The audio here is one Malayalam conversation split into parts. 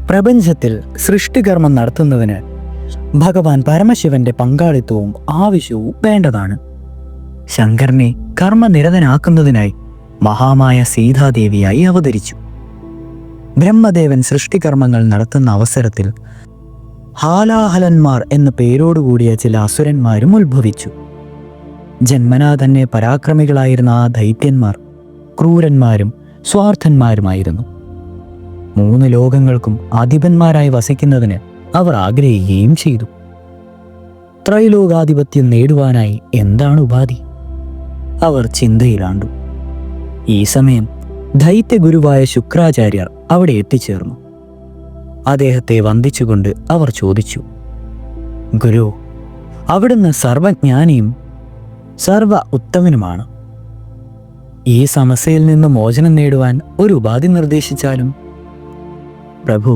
പ്രപഞ്ചത്തിൽ സൃഷ്ടികർമ്മം നടത്തുന്നതിന് ഭഗവാൻ പരമശിവന്റെ പങ്കാളിത്തവും ആവശ്യവും വേണ്ടതാണ്. ശങ്കരനെ കർമ്മനിരതനാക്കുന്നതിനായി മഹാമായ സീതാദേവിയായി അവതരിച്ചു. ബ്രഹ്മദേവൻ സൃഷ്ടികർമ്മങ്ങൾ നടത്തുന്ന അവസരത്തിൽ ഹാലാഹലന്മാർ എന്ന പേരോടുകൂടിയ ചില അസുരന്മാരും ഉത്ഭവിച്ചു. ജന്മനാ തന്നെ പരാക്രമികളായിരുന്ന ആ ദൈത്യന്മാർ ക്രൂരന്മാരും സ്വാർത്ഥന്മാരുമായിരുന്നു. 3 ലോകങ്ങൾക്കും അധിപന്മാരായി വസിക്കുന്നതിന് അവർ ആഗ്രഹിക്കുകയും ചെയ്തു. ത്രൈലോകാധിപത്യം നേടുവാനായി എന്താണ് ഉപാധി? അവർ ചിന്തയിലാണ്ടു. ഈ സമയം ദൈത്യഗുരുവായ ശുക്രാചാര്യർ അവിടെ എത്തിച്ചേർന്നു. അദ്ദേഹത്തെ വന്ദിച്ചുകൊണ്ട് അവർ ചോദിച്ചു, ഗുരു, അവിടുന്ന് സർവജ്ഞാനിയും സർവ ഉത്തമനുമാണ്. ഈ സമസ്യയിൽ നിന്ന് മോചനം നേടുവാൻ ഒരു ഉപാധി നിർദ്ദേശിച്ചാലും? പ്രഭു,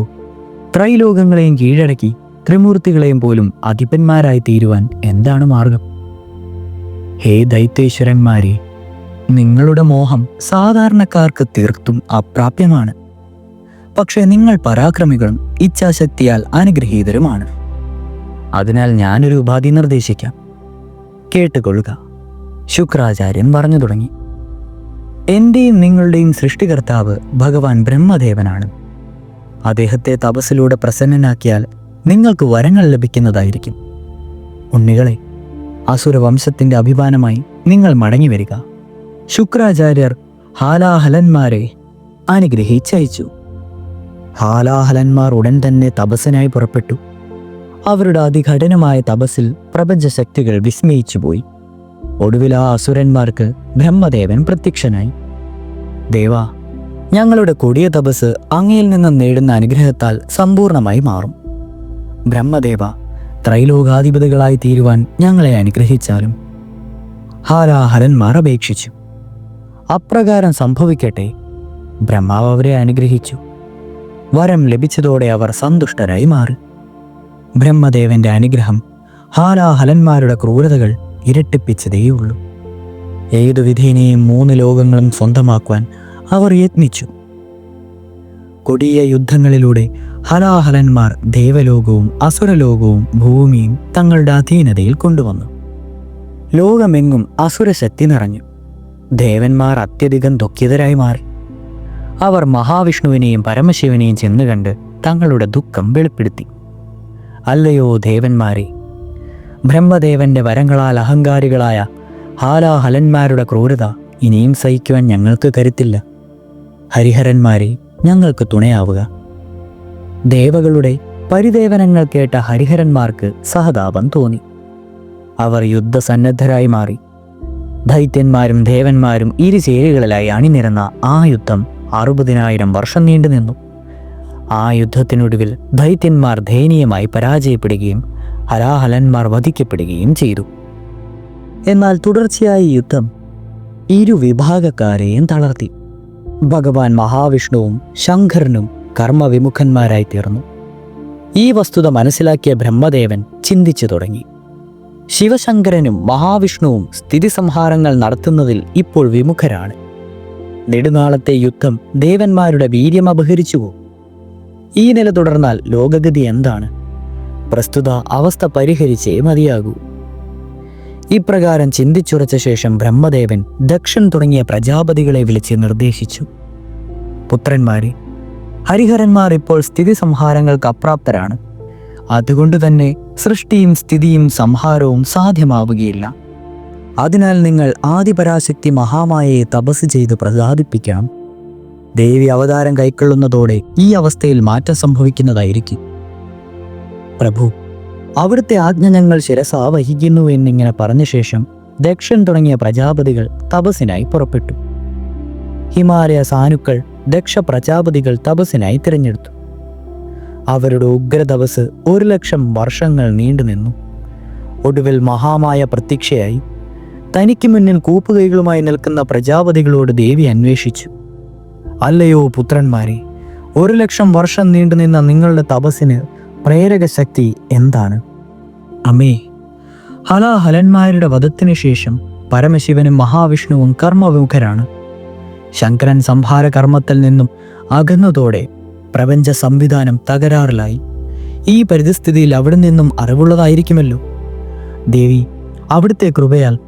ത്രൈലോകങ്ങളെയും കീഴടക്കി ത്രിമൂർത്തികളെയും പോലും അധിപന്മാരായി തീരുവാൻ എന്താണ് മാർഗം? ഹേ ദൈത്യേശ്വരന്മാരെ, നിങ്ങളുടെ മോഹം സാധാരണക്കാർക്ക് തീർത്തും അപ്രാപ്യമാണ്. പക്ഷേ നിങ്ങൾ പരാക്രമികളും ഇച്ഛാശക്തിയാൽ അനുഗ്രഹീതരുമാണ്. അതിനാൽ ഞാനൊരു ഉപാധി നിർദ്ദേശിക്കാം, കേട്ടുകൊള്ളുക. ശുക്രാചാര്യൻ പറഞ്ഞു തുടങ്ങി. എന്റെയും നിങ്ങളുടെയും സൃഷ്ടികർത്താവ് ഭഗവാൻ ബ്രഹ്മദേവനാണ്. അദ്ദേഹത്തെ തപസ്സിലൂടെ പ്രസന്നനാക്കിയാൽ നിങ്ങൾക്ക് വരങ്ങൾ ലഭിക്കുന്നതായിരിക്കും. ഉണ്ണികളെ, അസുരവംശത്തിന്റെ അഭിമാനമായി നിങ്ങൾ മടങ്ങി വരിക. ശുക്രാചാര്യർ ഹാലാഹലന്മാരെ അനുഗ്രഹിച്ചയച്ചു. ഹാലാഹലന്മാർ ഉടൻ തന്നെ തപസ്സിനായി പുറപ്പെട്ടു. അവരുടെ അതികഠിനമായ തപസ്സിൽ പ്രപഞ്ചശക്തികൾ വിസ്മയിച്ചുപോയി. ഒടുവിൽ ആ അസുരന്മാർക്ക് ബ്രഹ്മദേവൻ പ്രത്യക്ഷനായി. ദേവാ, ഞങ്ങളുടെ കൊടിയ തപസ് അങ്ങയിൽ നിന്ന് നേടുന്ന അനുഗ്രഹത്താൽ സമ്പൂർണമായി മാറും. ബ്രഹ്മദേവ, ത്രൈലോകാധിപതികളായി തീരുവാൻ ഞങ്ങളെ അനുഗ്രഹിച്ചാലും. ഹാലാഹലന്മാർ അപേക്ഷിച്ചു. അപ്രകാരം സംഭവിക്കട്ടെ. ബ്രഹ്മാവ് അവരെ അനുഗ്രഹിച്ചു. വരം ലഭിച്ചതോടെ അവർ സന്തുഷ്ടരായി മാറി. ബ്രഹ്മദേവന്റെ അനുഗ്രഹം ഹാലാഹലന്മാരുടെ ക്രൂരതകൾ ഇരട്ടിപ്പിച്ചതേയുള്ളൂ. ഏതു വിധേനയും 3 ലോകങ്ങളും സ്വന്തമാക്കുവാൻ അവർ യത്നിച്ചു. കൊടിയ യുദ്ധങ്ങളിലൂടെ ഹലാഹലന്മാർ ദേവലോകവും അസുരലോകവും ഭൂമിയും തങ്ങളുടെ അധീനതയിൽ കൊണ്ടുവന്നു. ലോകമെങ്ങും അസുരശക്തി നിറഞ്ഞു. ദേവന്മാർ അത്യധികം ദുഃഖിതരായി മാറി. അവർ മഹാവിഷ്ണുവിനെയും പരമശിവനെയും ചെന്നുകണ്ട് തങ്ങളുടെ ദുഃഖം വെളിപ്പെടുത്തി. അല്ലയോ ദേവന്മാരെ, ബ്രഹ്മദേവന്റെ വരങ്ങളാൽ അഹങ്കാരികളായ ഹാലാഹലന്മാരുടെ ക്രൂരത ഇനിയും സഹിക്കുവാൻ ഞങ്ങൾക്ക് കരുത്തില്ല. ഹരിഹരന്മാരെ, ഞങ്ങൾക്ക് തുണയാവുക. ദേവകളുടെ പരിദേവനങ്ങൾ കേട്ട ഹരിഹരന്മാർക്ക് സഹതാപം തോന്നി. അവർ യുദ്ധസന്നദ്ധരായി മാറി. ദൈത്യന്മാരും ദേവന്മാരും ഇരുചേരികളിലായി അണിനിരന്ന ആ യുദ്ധം 60,000 വർഷം നീണ്ടുനിന്നു. ആ യുദ്ധത്തിനൊടുവിൽ ദൈത്യന്മാർ ദയനീയമായി പരാജയപ്പെടുകയും ഹലാഹലന്മാർ വധിക്കപ്പെടുകയും ചെയ്തു. എന്നാൽ തുടർച്ചയായ യുദ്ധം ഇരുവിഭാഗക്കാരെയും തളർത്തി. ഭഗവാൻ മഹാവിഷ്ണുവും ശങ്കരനും കർമ്മവിമുഖന്മാരായി തീർന്നു. ഈ വസ്തുത മനസ്സിലാക്കിയ ബ്രഹ്മദേവൻ ചിന്തിച്ചു തുടങ്ങി. ശിവശങ്കരനും മഹാവിഷ്ണുവും സ്ഥിതിസംഹാരങ്ങൾ നടത്തുന്നതിൽ ഇപ്പോൾ വിമുഖരാണ്. നെടുനാളത്തെ യുദ്ധം ദേവന്മാരുടെ വീര്യം അപഹരിച്ചുവോ? ഈ നില തുടർന്നാൽ ലോകഗതി എന്താണ്? പ്രസ്തുത അവസ്ഥ പരിഹരിച്ചേ മതിയാകൂ. ഇപ്രകാരം ചിന്തിച്ചുറച്ച ശേഷം ബ്രഹ്മദേവൻ ദക്ഷൻ തുടങ്ങിയ പ്രജാപതികളെ വിളിച്ച് നിർദ്ദേശിച്ചു. പുത്രന്മാരെ, ഹരിഹരന്മാർ ഇപ്പോൾ സ്ഥിതി സംഹാരങ്ങൾക്ക് അപ്രാപ്തരാണ്. അതുകൊണ്ട് തന്നെ സൃഷ്ടിയും സ്ഥിതിയും സംഹാരവും സാധ്യമാവുകയില്ല. അതിനാൽ നിങ്ങൾ ആദിപരാശക്തി മഹാമായയെ തപസ് ചെയ്ത് പ്രസാദിപ്പിക്കണം. ദേവി അവതാരം കൈക്കൊള്ളുന്നതോടെ ഈ അവസ്ഥയിൽ മാറ്റം സംഭവിക്കുന്നതായിരിക്കും. പ്രഭു, അവിടുത്തെ ആജ്ഞ ഞങ്ങൾ ശിരസാ വഹിക്കുന്നു എന്നിങ്ങനെ പറഞ്ഞ ശേഷം ദക്ഷൻ തുടങ്ങിയ പ്രജാപതികൾ തപസ്സിനായി പുറപ്പെട്ടു. ഹിമാലയ സാനുക്കൾ ദക്ഷ പ്രജാപതികൾ തപസ്സിനായി തിരഞ്ഞെടുത്തു. അവരുടെ ഉഗ്രതപസ് 1,00,000 വർഷങ്ങൾ നീണ്ടുനിന്നു. ഒടുവിൽ മഹാമായ പ്രത്യക്ഷയായി. തനിക്ക് മുന്നിൽ കൂപ്പുകൈകളുമായി നിൽക്കുന്ന പ്രജാപതികളോട് ദേവി അന്വേഷിച്ചു. അല്ലയോ പുത്രന്മാരെ, 1,00,000 വർഷം നീണ്ടുനിന്ന നിങ്ങളുടെ തപസ്സിന് പ്രേരക ശക്തി എന്താണ്? അമ്മേ, ഹലാഹലന്മാരുടെ വധത്തിനു ശേഷം പരമശിവനും മഹാവിഷ്ണുവും കർമ്മവിമുഖരാണ്. ശങ്കരൻ സംഹാര കർമ്മത്തിൽ നിന്നും അകന്നതോടെ പ്രപഞ്ച സംവിധാനം തകരാറിലായി. ഈ പരിതസ്ഥിതിയിൽ അവിടെ നിന്നും അറിവുള്ളതായിരിക്കുമല്ലോ. ദേവി, അവിടുത്തെ കൃപയാൽ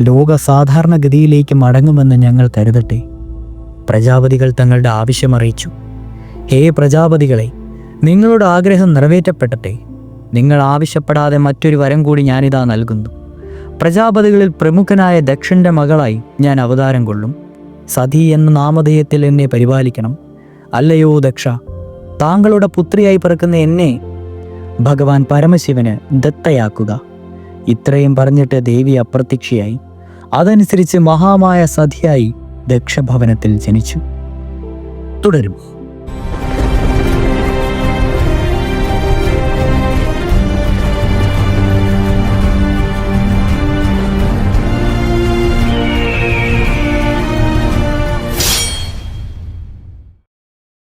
ലോക സാധാരണഗതിയിലേക്ക് മടങ്ങുമെന്ന് ഞങ്ങൾ കരുതട്ടെ. പ്രജാപതികൾ തങ്ങളുടെ ആവശ്യമറിയിച്ചു. ഹേ പ്രജാപതികളെ, നിങ്ങളുടെ ആഗ്രഹം നിറവേറ്റപ്പെടട്ടെ. നിങ്ങൾ ആവശ്യപ്പെടാതെ മറ്റൊരു വരം കൂടി ഞാനിതാ നൽകുന്നു. പ്രജാപതികളിൽ പ്രമുഖനായ ദക്ഷൻ്റെ മകളായി ഞാൻ അവതാരം കൊള്ളും. സതി എന്ന നാമധേയത്തിൽ എന്നെ പരിപാലിക്കണം. അല്ലയോ ദക്ഷ, താങ്കളുടെ പുത്രിയായി പിറക്കുന്ന എന്നെ ഭഗവാൻ പരമശിവന് ദത്തയാക്കുക. ഇത്രയും പറഞ്ഞിട്ട് ദേവി അപ്രത്യക്ഷയായി. അതനുസരിച്ച് മഹാമായ സതിയായി ദക്ഷഭവനത്തിൽ ജനിച്ചു. തുടരും.